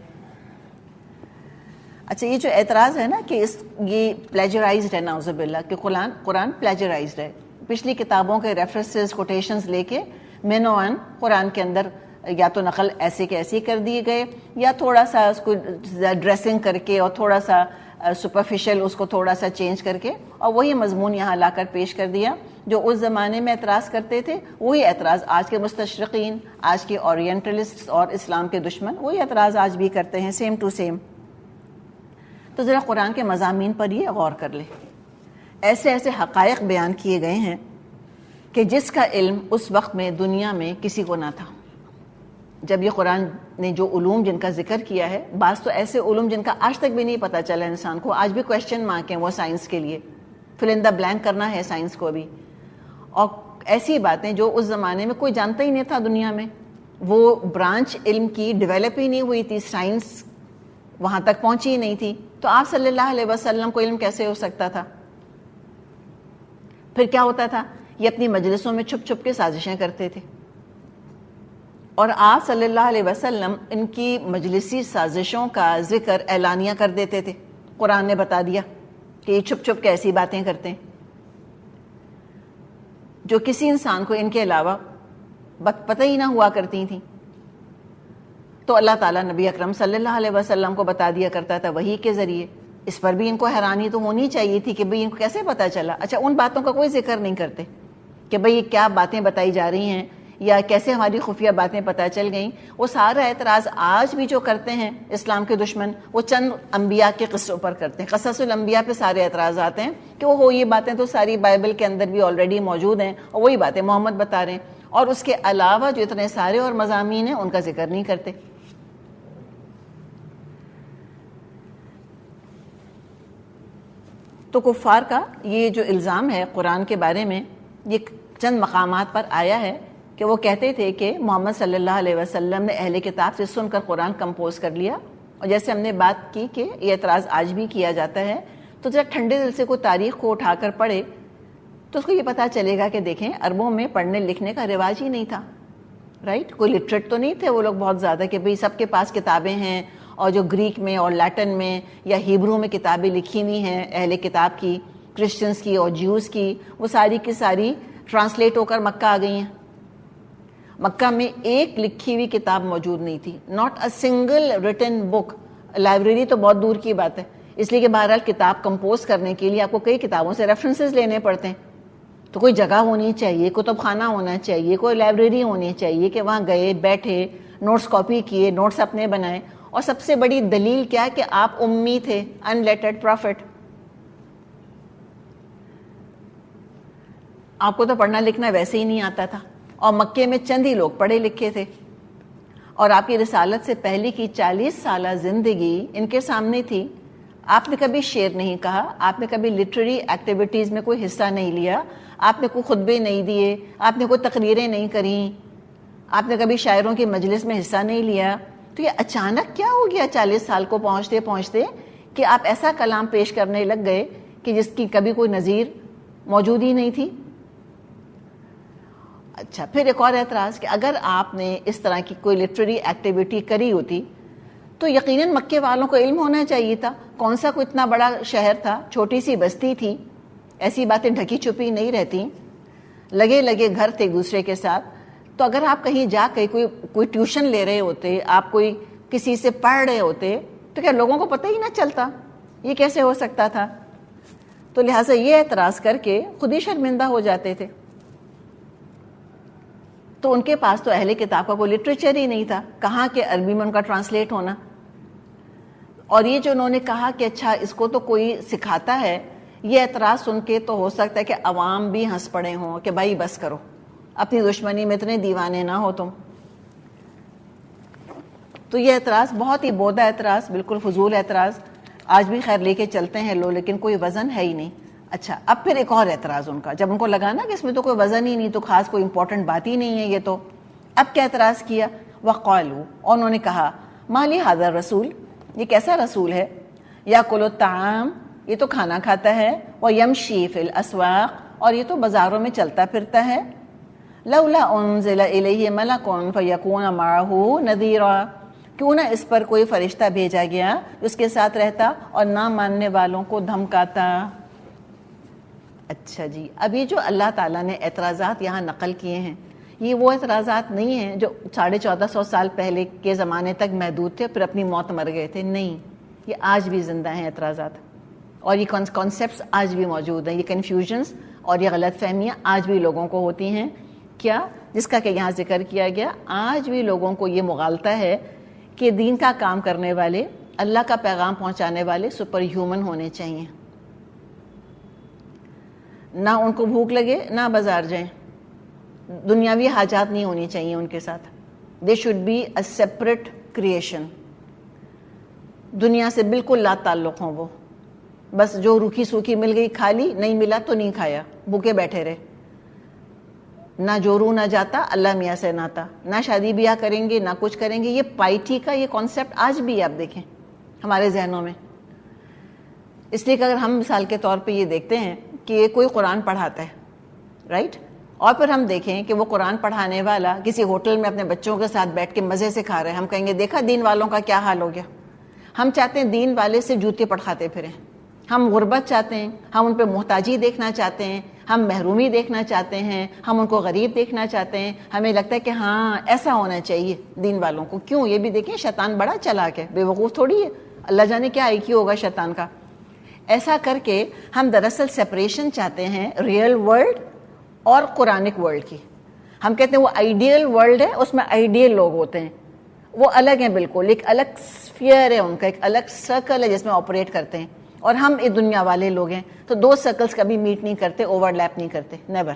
اچھا یہ جو اعتراض ہے نا کہ یہ پلیجرائزڈ ہے، نعوذ باللہ، کہ قرآن پلیجرائزڈ ہے. پچھلی کتابوں کے ریفرنسز کوٹیشنز لے کے مینوان قرآن کے اندر یا تو نقل ایسے کے ایسے کر دیے گئے یا تھوڑا سا اس کو ڈریسنگ کر کے اور تھوڑا سا سپرفیشل اس کو تھوڑا سا چینج کر کے اور وہی مضمون یہاں لا کر پیش کر دیا. جو اس زمانے میں اعتراض کرتے تھے وہی اعتراض آج کے مستشرقین، آج کے اورینٹلسٹ اور اسلام کے دشمن وہی اعتراض آج بھی کرتے ہیں، سیم ٹو سیم. تو ذرا قرآن کے مضامین پر یہ غور کر لیں. ایسے ایسے حقائق بیان کیے گئے ہیں کہ جس کا علم اس وقت میں دنیا میں کسی کو نہ تھا. جب یہ قرآن نے جو علوم جن کا ذکر کیا ہے، بعض تو ایسے علوم جن کا آج تک بھی نہیں پتہ چلا انسان کو، آج بھی کویسچن مارک ہیں وہ سائنس کے لیے، فل ان دا بلینک کرنا ہے سائنس کو بھی. اور ایسی باتیں جو اس زمانے میں کوئی جانتا ہی نہیں تھا دنیا میں، وہ برانچ علم کی ڈیولپ ہی نہیں ہوئی تھی، سائنس وہاں تک پہنچی ہی نہیں تھی. تو آپ صلی اللہ علیہ وسلم کو علم کیسے ہو سکتا تھا؟ پھر کیا ہوتا تھا؟ یہ اپنی مجلسوں میں چھپ چھپ کے سازشیں کرتے تھے اور آپ صلی اللہ علیہ وسلم ان کی مجلسی سازشوں کا ذکر اعلانیہ کر دیتے تھے. قرآن نے بتا دیا کہ یہ چھپ چھپ کے ایسی باتیں کرتے ہیں جو کسی انسان کو ان کے علاوہ پتہ ہی نہ ہوا کرتی تھیں. تو اللہ تعالیٰ نبی اکرم صلی اللہ علیہ وسلم کو بتا دیا کرتا تھا وحی کے ذریعے. اس پر بھی ان کو حیرانی تو ہونی چاہیے تھی کہ بھئی ان کو کیسے پتہ چلا. اچھا ان باتوں کا کوئی ذکر نہیں کرتے کہ بھئی کیا باتیں بتائی جا رہی ہیں یا کیسے ہماری خفیہ باتیں پتہ چل گئیں، وہ سارا اعتراض آج بھی جو کرتے ہیں اسلام کے دشمن، وہ چند انبیاء کے قصوں پر کرتے ہیں. قصص الانبیاء پہ سارے اعتراض آتے ہیں کہ وہ یہ باتیں تو ساری بائبل کے اندر بھی آلریڈی موجود ہیں اور وہی باتیں محمد بتا رہے ہیں، اور اس کے علاوہ جو اتنے سارے اور مضامین ہیں ان کا ذکر نہیں کرتے. تو کفار کا یہ جو الزام ہے قرآن کے بارے میں، یہ چند مقامات پر آیا ہے کہ وہ کہتے تھے کہ محمد صلی اللہ علیہ وسلم نے اہل کتاب سے سن کر قرآن کمپوز کر لیا. اور جیسے ہم نے بات کی کہ یہ اعتراض آج بھی کیا جاتا ہے، تو ذرا ٹھنڈے دل سے کوئی تاریخ کو اٹھا کر پڑھے تو اس کو یہ پتہ چلے گا کہ دیکھیں عربوں میں پڑھنے لکھنے کا رواج ہی نہیں تھا، رائٹ. کوئی لٹریٹ تو نہیں تھے وہ لوگ بہت زیادہ کہ بھئی سب کے پاس کتابیں ہیں، اور جو گریک میں اور لیٹن میں یا ہیبرو میں کتابیں لکھی ہوئی ہیں اہل کتاب کی، کرسچنس کی اور جیوز کی، وہ ساری کی ساری ٹرانسلیٹ ہو کر مکہ آ گئی ہیں. مکہ میں ایک لکھی ہوئی کتاب موجود نہیں تھی، not a single written book. Library تو بہت دور کی بات ہے، اس لیے کہ بہرحال کتاب کمپوز کرنے کے لیے آپ کو کئی کتابوں سے ریفرنسز لینے پڑتے ہیں. تو کوئی جگہ ہونی چاہیے، کتب خانہ ہونا چاہیے، کوئی لائبریری ہونی چاہیے کہ وہاں گئے، بیٹھے، نوٹس کاپی کیے، نوٹس اپنے بنائے. اور سب سے بڑی دلیل کیا کہ آپ امی تھے، ان لیٹرڈ پروفٹ. آپ کو تو پڑھنا لکھنا ویسے ہی نہیں آتا تھا، اور مکے میں چند ہی لوگ پڑھے لکھے تھے، اور آپ کی رسالت سے پہلے کی 40 سالہ زندگی ان کے سامنے تھی. آپ نے کبھی شعر نہیں کہا، آپ نے کبھی لٹریری ایکٹیویٹیز میں کوئی حصہ نہیں لیا، آپ نے کوئی خطبے نہیں دیے، آپ نے کوئی تقریریں نہیں کریں، آپ نے کبھی شاعروں کی مجلس میں حصہ نہیں لیا. تو یہ اچانک کیا ہو گیا 40 سال کو پہنچتے پہنچتے کہ آپ ایسا کلام پیش کرنے لگ گئے کہ جس کی کبھی کوئی نظیر موجود ہی نہیں تھی. اچھا، پھر ایک اور اعتراض کہ اگر آپ نے اس طرح کی کوئی لٹریری ایکٹیویٹی کری ہوتی تو یقیناً مکے والوں کو علم ہونا چاہیے تھا. کون سا کوئی اتنا بڑا شہر تھا، چھوٹی سی بستی تھی، ایسی باتیں ڈھکی چھپی نہیں رہتی، لگے لگے گھر تھے ایک دوسرے کے ساتھ. تو اگر آپ کہیں جا کے کوئی ٹیوشن لے رہے ہوتے، آپ کوئی کسی سے پڑھ رہے ہوتے، تو کیا لوگوں کو پتہ ہی نہ چلتا؟ یہ کیسے ہو سکتا تھا؟ تو لہٰذا یہ اعتراض کر کے خود ہی شرمندہ ہو جاتے تھے. تو ان کے پاس تو اہل کتاب کا کوئی لٹریچر ہی نہیں تھا، کہاں کہ عربی میں ان کا ٹرانسلیٹ ہونا. اور یہ جو انہوں نے کہا کہ اچھا اس کو تو کوئی سکھاتا ہے، یہ اعتراض سن کے تو ہو سکتا ہے کہ عوام بھی ہنس پڑے ہوں کہ بھائی بس کرو، اپنی دشمنی میں اتنے دیوانے نہ ہو تم. تو یہ اعتراض بہت ہی بودہ اعتراض، بالکل فضول اعتراض، آج بھی خیر لے کے چلتے ہیں لوگ، لیکن کوئی وزن ہے ہی نہیں. اچھا، اب پھر ایک اور اعتراض ان کا، جب ان کو لگا نا کہ اس میں تو کوئی وزن ہی نہیں، تو خاص کوئی امپورٹنٹ بات ہی نہیں ہے یہ تو، اب کیا اعتراض کیا؟ وقالوا، اور انہوں نے کہا ما لی ھذا الرسول، یہ کیسا رسول ہے، یاکل الطعام، یہ تو کھانا کھاتا ہے، ویمشی فی الاسواق، اور یہ تو بازاروں میں چلتا پھرتا ہے، لولا انزل الیہ ملک فیکون معہ نذیرا، کیوں نہ اس پر کوئی فرشتہ بھیجا گیا اس کے ساتھ رہتا اور نہ ماننے والوں کو دھمکاتا. اچھا جی، اب یہ جو اللہ تعالیٰ نے اعتراضات یہاں نقل کیے ہیں، یہ وہ اعتراضات نہیں ہیں جو 1450 سال پہلے کے زمانے تک محدود تھے پھر اپنی موت مر گئے تھے. نہیں، یہ آج بھی زندہ ہیں اعتراضات، اور یہ کانسیپٹس آج بھی موجود ہیں. یہ کنفیوژنس اور یہ غلط فہمیاں آج بھی لوگوں کو ہوتی ہیں. کیا؟ جس کا کہ یہاں ذکر کیا گیا، آج بھی لوگوں کو یہ مغالطہ ہے کہ دین کا کام کرنے والے، اللہ کا پیغام پہنچانے والے سپر ہیومن ہونے چاہیے، نہ ان کو بھوک لگے نہ بازار جائیں، دنیاوی حاجات نہیں ہونی چاہیے ان کے ساتھ. They should be a separate creation, دنیا سے بالکل لا تعلق ہوں وہ، بس جو روکھی سوکھی مل گئی کھا لی، نہیں ملا تو نہیں کھایا، بھوکے بیٹھے رہے، نہ جورو نہ جاتا، اللہ میاں سے ناتا، نہ شادی بیاہ کریں گے نہ کچھ کریں گے. یہ پائٹی کا یہ کانسیپٹ آج بھی آپ دیکھیں ہمارے ذہنوں میں. اس لیے کہ اگر ہم مثال کے طور پہ یہ دیکھتے ہیں کہ کوئی قرآن پڑھاتا ہے، رائٹ، اور پھر ہم دیکھیں کہ وہ قرآن پڑھانے والا کسی ہوٹل میں اپنے بچوں کے ساتھ بیٹھ کے مزے سے کھا رہے ہیں، ہم کہیں گے دیکھا دین والوں کا کیا حال ہو گیا. ہم چاہتے ہیں دین والے سے جوتے پڑھاتے پھریں، ہم غربت چاہتے ہیں، ہم ان پہ محتاجی دیکھنا چاہتے ہیں، ہم محرومی دیکھنا چاہتے ہیں، ہم ان کو غریب دیکھنا چاہتے ہیں. ہمیں لگتا ہے کہ ہاں ایسا ہونا چاہیے دین والوں کو. کیوں؟ یہ بھی دیکھیں شیطان بڑا چلاک ہے، بے وقوف تھوڑی ہے، اللہ جانے کیا آئی کیوں ہوگا شیطان کا. ایسا کر کے ہم دراصل سپریشن چاہتے ہیں ریئل ورلڈ اور قرآنک ورلڈ کی. ہم کہتے ہیں وہ آئیڈیل ورلڈ ہے، اس میں آئیڈیل لوگ ہوتے ہیں، وہ الگ ہیں بالکل، ایک الگ اسفیئر ہے ان کا، ایک الگ سرکل ہے جس میں آپریٹ کرتے ہیں، اور ہم اس دنیا والے لوگ ہیں. تو دو سرکلز کبھی میٹ نہیں کرتے، اوور لیپ نہیں کرتے، نیور.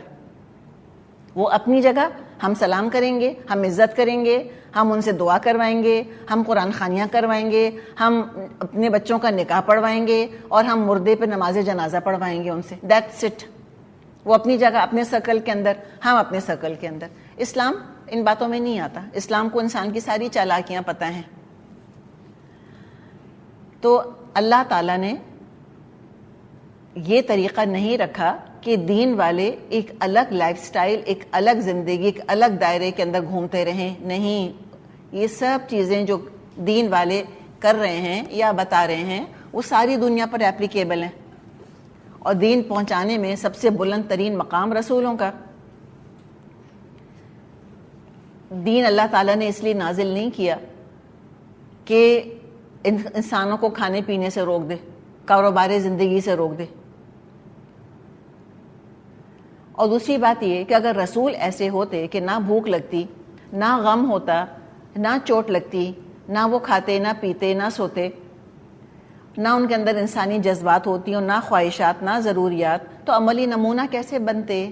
وہ اپنی جگہ، ہم سلام کریں گے، ہم عزت کریں گے، ہم ان سے دعا کروائیں گے، ہم قرآن خوانیاں کروائیں گے، ہم اپنے بچوں کا نکاح پڑھوائیں گے، اور ہم مردے پہ نماز جنازہ پڑھوائیں گے ان سے. That's it. وہ اپنی جگہ اپنے سرکل کے اندر، ہم اپنے سرکل کے اندر. اسلام ان باتوں میں نہیں آتا. اسلام کو انسان کی ساری چالاکیاں پتہ ہیں. تو اللہ تعالیٰ نے یہ طریقہ نہیں رکھا کہ دین والے ایک الگ لائف سٹائل، ایک الگ زندگی، ایک الگ دائرے کے اندر گھومتے رہیں. نہیں، یہ سب چیزیں جو دین والے کر رہے ہیں یا بتا رہے ہیں وہ ساری دنیا پر اپلیکیبل ہیں. اور دین پہنچانے میں سب سے بلند ترین مقام رسولوں کا. دین اللہ تعالیٰ نے اس لیے نازل نہیں کیا کہ انسانوں کو کھانے پینے سے روک دے، کاروبار زندگی سے روک دے. اور دوسری بات یہ کہ اگر رسول ایسے ہوتے کہ نہ بھوک لگتی، نہ غم ہوتا، نہ چوٹ لگتی، نہ وہ کھاتے، نہ پیتے، نہ سوتے، نہ ان کے اندر انسانی جذبات ہوتی اور نہ خواہشات، نہ ضروریات، تو عملی نمونہ کیسے بنتے؟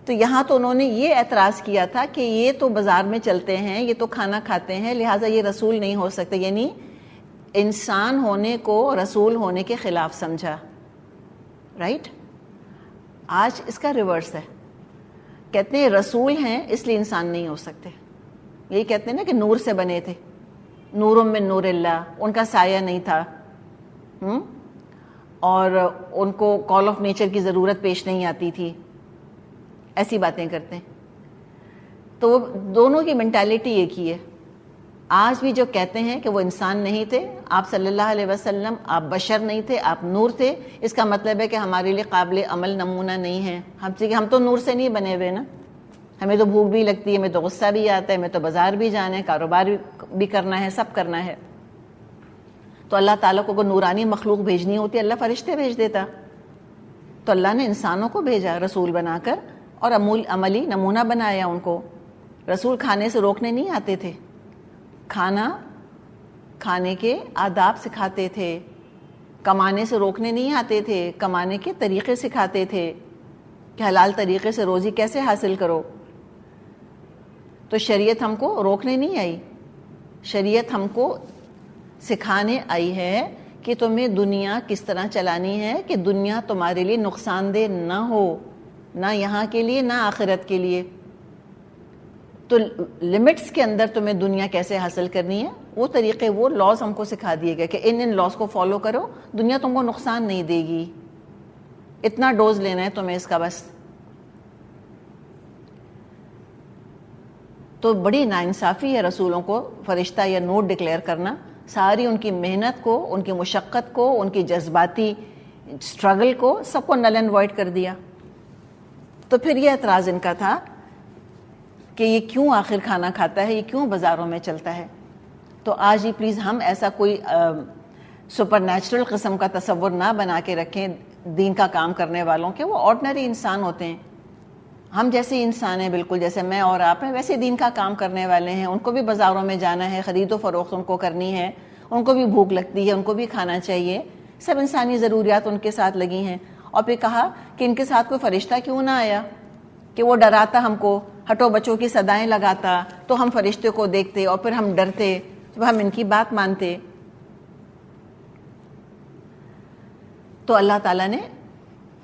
تو یہاں تو انہوں نے یہ اعتراض کیا تھا کہ یہ تو بازار میں چلتے ہیں، یہ تو کھانا کھاتے ہیں، لہٰذا یہ رسول نہیں ہو سکتے. یعنی انسان ہونے کو رسول ہونے کے خلاف سمجھا. رائٹ؟ آج اس کا ریورس ہے. کہتے ہیں رسول ہیں اس لیے انسان نہیں ہو سکتے. یہی کہتے ہیں نا کہ نور سے بنے تھے، نور من نور اللہ، ان کا سایہ نہیں تھا، اور ان کو کال آف نیچر کی ضرورت پیش نہیں آتی تھی. ایسی باتیں کرتے ہیں. تو دونوں کی مینٹالٹی ایک ہی ہے. آج بھی جو کہتے ہیں کہ وہ انسان نہیں تھے، آپ صلی اللہ علیہ وسلم، آپ بشر نہیں تھے، آپ نور تھے، اس کا مطلب ہے کہ ہمارے لیے قابل عمل نمونہ نہیں ہے. ہم تو نور سے نہیں بنے ہوئے نا. ہمیں تو بھوک بھی لگتی ہے، ہمیں تو غصہ بھی آتا ہے، ہمیں تو بازار بھی جانا ہے، کاروبار بھی کرنا ہے، سب کرنا ہے. تو اللہ تعالیٰ کو کوئی نورانی مخلوق بھیجنی ہوتی، اللہ فرشتے بھیج دیتا. تو اللہ نے انسانوں کو بھیجا رسول بنا کر، اور عملی نمونہ بنایا ان کو. رسول کھانے سے روکنے نہیں آتے تھے، کھانے کے آداب سکھاتے تھے. کمانے سے روکنے نہیں آتے تھے، کمانے کے طریقے سکھاتے تھے کہ حلال طریقے سے روزی کیسے حاصل کرو. تو شریعت ہم کو روکنے نہیں آئی، شریعت ہم کو سکھانے آئی ہے کہ تمہیں دنیا کس طرح چلانی ہے کہ دنیا تمہارے لیے نقصان دہ نہ ہو، نہ یہاں کے لیے نہ آخرت کے لیے. تو لمٹس کے اندر تمہیں دنیا کیسے حاصل کرنی ہے، وہ طریقے، وہ لاز ہم کو سکھا دیے گئے کہ ان لاز کو فالو کرو، دنیا تم کو نقصان نہیں دے گی. اتنا ڈوز لینا ہے تمہیں اس کا بس. تو بڑی ناانصافی ہے رسولوں کو فرشتہ یا نوٹ ڈکلیئر کرنا. ساری ان کی محنت کو، ان کی مشقت کو، ان کی جذباتی اسٹرگل کو، سب کو نل اینڈ وائڈ کر دیا. تو پھر یہ اعتراض ان کا تھا کہ یہ کیوں آخر کھانا کھاتا ہے، یہ کیوں بازاروں میں چلتا ہے. تو آج ہی پلیز ہم ایسا کوئی سپر نیچرل قسم کا تصور نہ بنا کے رکھیں دین کا کام کرنے والوں کے. وہ آرڈنری انسان ہوتے ہیں، ہم جیسے انسان ہیں، بالکل جیسے میں اور آپ ہیں ویسے دین کا کام کرنے والے ہیں. ان کو بھی بازاروں میں جانا ہے، خرید و فروخت ان کو کرنی ہے، ان کو بھی بھوک لگتی ہے، ان کو بھی کھانا چاہیے. سب انسانی ضروریات ان کے ساتھ لگی ہیں. اور پھر کہا کہ ان کے ساتھ کوئی فرشتہ کیوں نہ آیا کہ وہ ڈراتا ہم کو، ہٹو بچوں کی صدائیں لگاتا، تو ہم فرشتے کو دیکھتے اور پھر ہم ڈرتے، تو ہم ان کی بات مانتے. تو اللہ تعالیٰ نے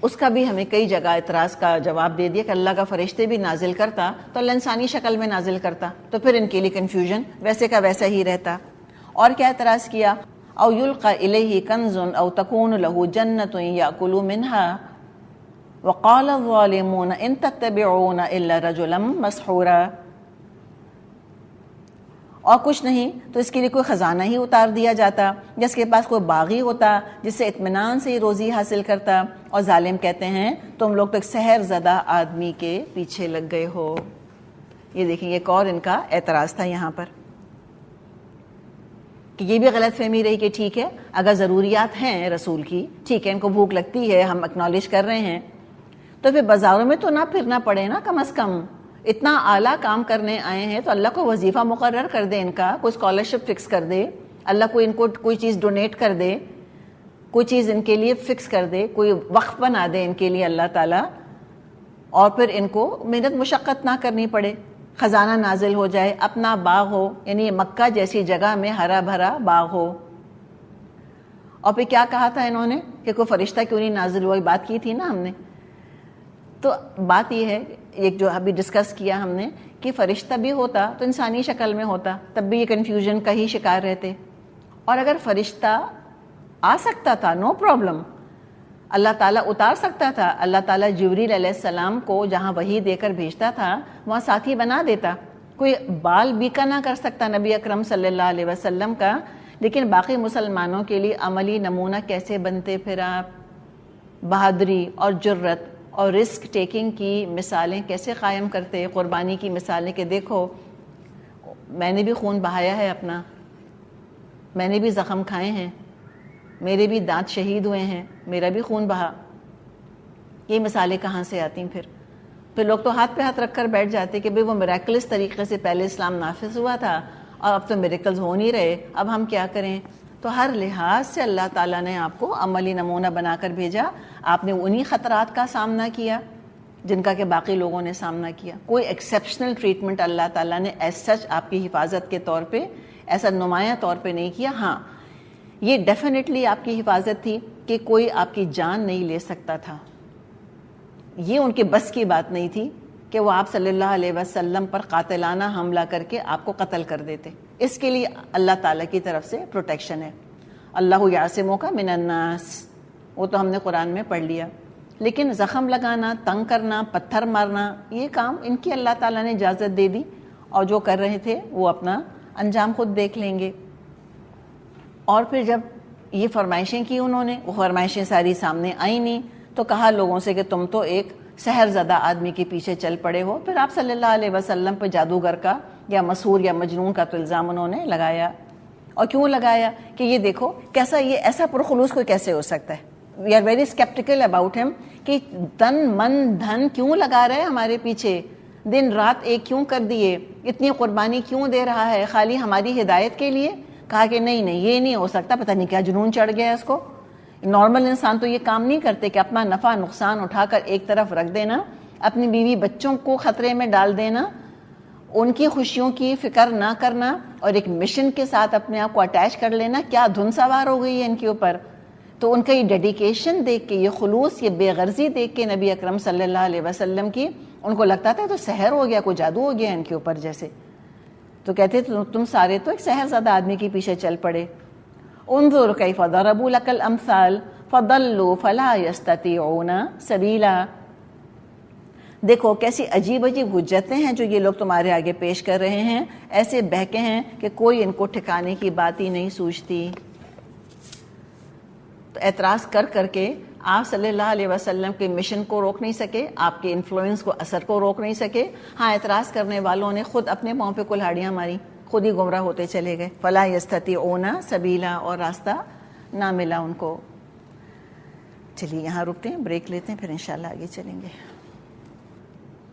اس کا بھی ہمیں کئی جگہ اعتراض کا جواب دے دیا کہ اللہ کا فرشتے بھی نازل کرتا تو اللہ انسانی شکل میں نازل کرتا، تو پھر ان کے لیے کنفیوژن ویسے کا ویسا ہی رہتا. اور کیا اعتراض کیا؟ او یلقى الیہ کنز او تکون لہ جنۃ یاکل منها وقال الظالمون ان تتبعون الا رجلا مسحورا. اور کچھ نہیں تو اس کے لیے کوئی خزانہ ہی اتار دیا جاتا، جس کے پاس کوئی باغی ہوتا جس سے اطمینان سے روزی حاصل کرتا. اور ظالم کہتے ہیں تم لوگ تو ایک سحر زدہ آدمی کے پیچھے لگ گئے ہو. یہ دیکھیں ایک اور ان کا اعتراض تھا یہاں پر کہ یہ بھی غلط فہمی رہی کہ ٹھیک ہے اگر ضروریات ہیں رسول کی، ٹھیک ہے ان کو بھوک لگتی ہے، ہم اکنالج کر رہے ہیں، تو پھر بازاروں میں تو نہ پھرنا پڑے نا کم از کم. اتنا اعلیٰ کام کرنے آئے ہیں تو اللہ کو وظیفہ مقرر کر دے، ان کا کوئی اسکالرشپ فکس کر دے، اللہ کو ان کو کوئی چیز ڈونیٹ کر دے، کوئی چیز ان کے لیے فکس کر دے، کوئی وقف بنا دے ان کے لیے اللہ تعالیٰ، اور پھر ان کو محنت مشقت نہ کرنی پڑے، خزانہ نازل ہو جائے، اپنا باغ ہو، یعنی مکہ جیسی جگہ میں ہرا بھرا باغ ہو۔ اور پھر کیا کہا تھا انہوں نے کہ کوئی فرشتہ کیوں نہیں نازل ہوا، بات کی تھی نا ہم نے۔ تو بات یہ ہے، ایک جو ابھی ڈسکس کیا ہم نے، کہ فرشتہ بھی ہوتا تو انسانی شکل میں ہوتا، تب بھی یہ کنفیوژن کا ہی شکار رہتے۔ اور اگر فرشتہ آ سکتا تھا، نو پرابلم، اللہ تعالیٰ اتار سکتا تھا، اللہ تعالیٰ جبریل علیہ السلام کو جہاں وحی دے کر بھیجتا تھا وہاں ساتھی بنا دیتا، کوئی بال بیکا نہ کر سکتا نبی اکرم صلی اللہ علیہ وسلم کا۔ لیکن باقی مسلمانوں کے لیے عملی نمونہ کیسے بنتے پھر آپ؟ بہادری اور جرت اور رسک ٹیکنگ کی مثالیں کیسے قائم کرتے، قربانی کی مثالیں، کہ دیکھو میں نے بھی خون بہایا ہے اپنا، میں نے بھی زخم کھائے ہیں، میرے بھی دانت شہید ہوئے ہیں، میرا بھی خون بہا۔ یہ مثالیں کہاں سے آتی ہیں پھر لوگ تو ہاتھ پہ ہاتھ رکھ کر بیٹھ جاتے کہ بھئی وہ میریکلس طریقے سے پہلے اسلام نافذ ہوا تھا اور اب تو میریکلز ہو نہیں رہے، اب ہم کیا کریں؟ تو ہر لحاظ سے اللہ تعالیٰ نے آپ کو عملی نمونہ بنا کر بھیجا، آپ نے انہی خطرات کا سامنا کیا جن کا کہ باقی لوگوں نے سامنا کیا۔ کوئی ایکسیپشنل ٹریٹمنٹ اللہ تعالیٰ نے ایز سچ آپ کی حفاظت کے طور پہ ایسا نمایاں طور پہ نہیں کیا۔ ہاں یہ ڈیفینیٹلی آپ کی حفاظت تھی کہ کوئی آپ کی جان نہیں لے سکتا تھا، یہ ان کے بس کی بات نہیں تھی کہ وہ آپ صلی اللہ علیہ وسلم پر قاتلانہ حملہ کر کے آپ کو قتل کر دیتے۔ اس کے لیے اللہ تعالیٰ کی طرف سے پروٹیکشن ہے۔ اللہ یعصمک من الناس، وہ تو ہم نے قرآن میں پڑھ لیا۔ لیکن زخم لگانا، تنگ کرنا، پتھر مارنا، یہ کام ان کی اللہ تعالیٰ نے اجازت دے دی، اور جو کر رہے تھے وہ اپنا انجام خود دیکھ لیں گے۔ اور پھر جب یہ فرمائشیں کی انہوں نے، وہ فرمائشیں ساری سامنے آئی نہیں، تو کہا لوگوں سے کہ تم تو ایک سحر زدہ آدمی کے پیچھے چل پڑے ہو۔ پھر آپ صلی اللہ علیہ وسلم پہ جادوگر کا یا مسحور یا مجنون کا تو الزام انہوں نے لگایا۔ اور کیوں لگایا؟ کہ یہ دیکھو کیسا، یہ ایسا پرخلوص کوئی کیسے ہو سکتا ہے۔ We are very skeptical about ہم، کہ تن من دھن کیوں لگا رہے ہمارے پیچھے، دن رات ایک کیوں کر دیے، اتنی قربانی کیوں دے رہا ہے خالی ہماری ہدایت کے لیے؟ کہا کہ نہیں یہ نہیں ہو سکتا، پتہ نہیں کیا جنون چڑھ گیا اس کو۔ نارمل انسان تو یہ کام نہیں کرتے کہ اپنا نفع نقصان اٹھا کر ایک طرف رکھ دینا، اپنی بیوی بچوں کو خطرے میں ڈال دینا، ان کی خوشیوں کی فکر نہ کرنا، اور ایک مشن کے ساتھ اپنے آپ کو اٹیچ کر لینا۔ کیا دھن سوار ہو گئی ہے ان کے اوپر۔ تو ان کا یہ ڈیڈیکیشن دیکھ کے، یہ خلوص، یہ بے غرضی دیکھ کے نبی اکرم صلی اللہ علیہ وسلم کی، ان کو لگتا تھا تو سحر ہو گیا، کوئی جادو ہو گیا ان کے اوپر جیسے۔ تو کہتے تم سارے تو ایک سحر زدہ آدمی کے پیچھے چل پڑے۔ انظر کیف ضربوا لک الامثال فضلوا فلا یستطیعون سبیلا، دیکھو کیسی عجیب عجیب حجتیں ہیں جو یہ لوگ تمہارے آگے پیش کر رہے ہیں، ایسے بہکے ہیں کہ کوئی ان کو ٹھکانے کی بات ہی نہیں سوچتی۔ تو اعتراض کر کر کے آپ صلی اللہ علیہ وسلم کے مشن کو روک نہیں سکے، آپ کے انفلوئنس کو، اثر کو روک نہیں سکے۔ ہاں اعتراض کرنے والوں نے خود اپنے پاؤں پہ کلہاڑیاں ماری، خود ہی گمراہ ہوتے چلے گئے۔ فلا یستطیعون سبیلا، اور راستہ نہ ملا ان کو۔ چلیے یہاں رکتے ہیں، بریک لیتے ہیں، پھر انشاءاللہ آگے چلیں گے۔